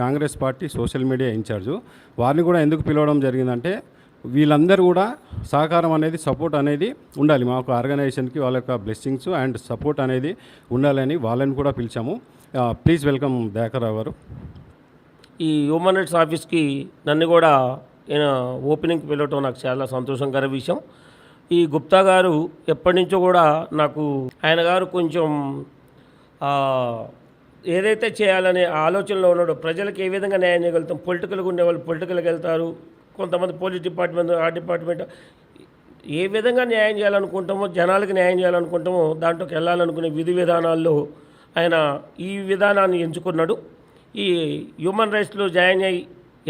Congress party social media in charge. వారిని కూడా ఎందుకు పిలవడం జరిగిందంటే వీళ్ళందరూ కూడా సహకారం అనేది సపోర్ట్ అనేది ఉండాలి. మాకు ఆర్గనైజేషన్కి వాళ్ళ యొక్క బ్లెస్సింగ్స్ అండ్ సపోర్ట్ అనేది ఉండాలని వాళ్ళని కూడా పిలిచాము. ప్లీజ్ వెల్కమ్ దయాకర్ రావు గారు. ఈ హ్యూమన్ రైట్స్ ఆఫీస్కి నన్ను కూడా ఓపెనింగ్కి పిలవటం నాకు చాలా సంతోషకర విషయం. ఈ గుప్తా గారు ఎప్పటి నుంచో కూడా నాకు ఆయన గారు కొంచెం ఏదైతే చేయాలనే ఆలోచనలో ఉన్నాడో, ప్రజలకు ఏ విధంగా న్యాయం చేయగలుగుతాం, పొలిటికల్గా ఉండేవాళ్ళు పొలిటికల్కి వెళ్తారు, కొంతమంది పోలీస్ డిపార్ట్మెంట్ ఆ డిపార్ట్మెంట్ ఏ విధంగా న్యాయం చేయాలనుకుంటామో, జనాలకు న్యాయం చేయాలనుకుంటామో దాంట్లోకి వెళ్ళాలనుకునే విధి విధానాల్లో ఆయన ఈ విధానాన్ని ఎంచుకున్నాడు. ఈ హ్యూమన్ రైట్స్లో జాయిన్ అయ్యి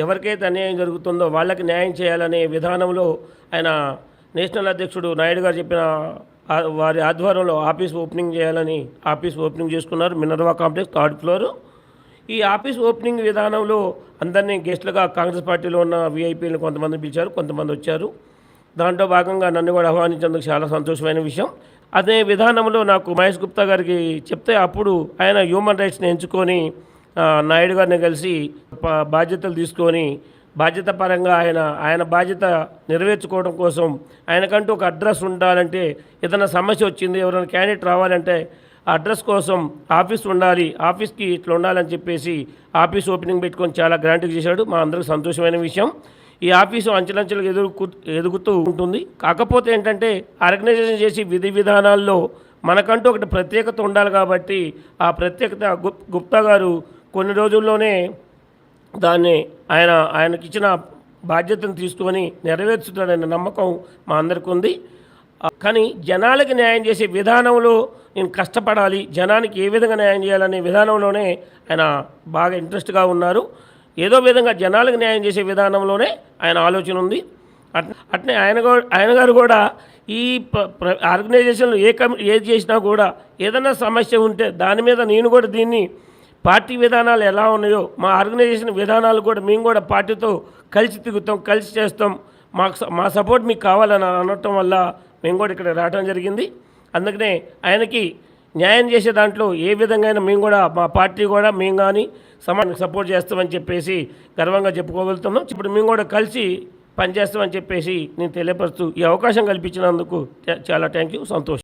ఎవరికైతే అన్యాయం జరుగుతుందో వాళ్ళకి న్యాయం చేయాలనే విధానంలో ఆయన నేషనల్ అధ్యక్షుడు నాయుడు గారు చెప్పిన వారి ఆధ్వర్యంలో ఆఫీస్ ఓపెనింగ్ చేయాలని ఆఫీస్ ఓపెనింగ్ చేసుకున్నారు. Minerva complex 3rd floor. ఈ ఆఫీస్ ఓపెనింగ్ విధానంలో అందరినీ గెస్టులుగా కాంగ్రెస్ పార్టీలో ఉన్న విఐపీలు కొంతమంది పిలిచారు, కొంతమంది వచ్చారు. దాంట్లో భాగంగా నన్ను కూడా ఆహ్వానించేందుకు చాలా సంతోషమైన విషయం. అదే విధానంలో నాకు మహేష్ గుప్తా గారికి చెప్తే అప్పుడు ఆయన హ్యూమన్ రైట్స్ని ఎంచుకొని నాయుడు గారిని కలిసి బాధ్యతలు తీసుకొని బాధ్యత పరంగా ఆయన బాధ్యత నెరవేర్చుకోవడం కోసం ఆయనకంటూ ఒక అడ్రస్ ఉండాలంటే, ఏదైనా సమస్య వచ్చింది, ఎవరైనా క్యాండిడేట్ రావాలంటే ఆ అడ్రస్ కోసం ఆఫీస్ ఉండాలి, ఆఫీస్కి ఇట్లా ఉండాలని చెప్పేసి ఆఫీస్ ఓపెనింగ్ పెట్టుకొని చాలా గ్రాంట్గా చేశాడు. మా అందరికి సంతోషమైన విషయం. ఈ ఆఫీసు అంచెలంచెలుగా ఎదుగుతూ ఉంటుంది. కాకపోతే ఏంటంటే ఆర్గనైజేషన్ చేసి విధి విధానాల్లో మనకంటూ ఒకటి ప్రత్యేకత ఉండాలి. కాబట్టి ఆ ప్రత్యేకత గుప్తా గారు కొన్ని రోజుల్లోనే దాన్ని ఆయనకి ఇచ్చిన బాధ్యతను తీసుకొని నెరవేర్చుతాడనే నమ్మకం మా అందరికీ ఉంది. కానీ జనాలకి న్యాయం చేసే విధానంలో నేను కష్టపడాలి, జనానికి ఏ విధంగా న్యాయం చేయాలనే విధానంలోనే ఆయన బాగా ఇంట్రెస్ట్గా ఉన్నారు. ఏదో విధంగా జనాలకు న్యాయం చేసే విధానంలోనే ఆయన ఆలోచన ఉంది. అట్నే ఆయన గారు కూడా ఈ ఆర్గనైజేషన్లో ఏది చేసినా కూడా ఏదైనా సమస్య ఉంటే దాని మీద నేను కూడా దీన్ని పార్టీ విధానాలు ఎలా ఉన్నాయో మా ఆర్గనైజేషన్ విధానాలు కూడా మేము కూడా పార్టీతో కలిసి తిరుగుతాం, కలిసి చేస్తాం, మా సపోర్ట్ మీకు కావాలని అనటం వల్ల మేము కూడా ఇక్కడ రావడం జరిగింది. అందుకనే ఆయనకి న్యాయం చేసే దాంట్లో ఏ విధంగా మేము కూడా మా పార్టీ కూడా మేము కానీ సమాజానికి సపోర్ట్ చేస్తామని చెప్పేసి గర్వంగా చెప్పుకోగలుగుతున్నాం. ఇప్పుడు మేము కూడా కలిసి పనిచేస్తామని చెప్పేసి నేను తెలియపరుస్తూ ఈ అవకాశం కల్పించినందుకు చాలా థ్యాంక్ యూ, సంతోషం.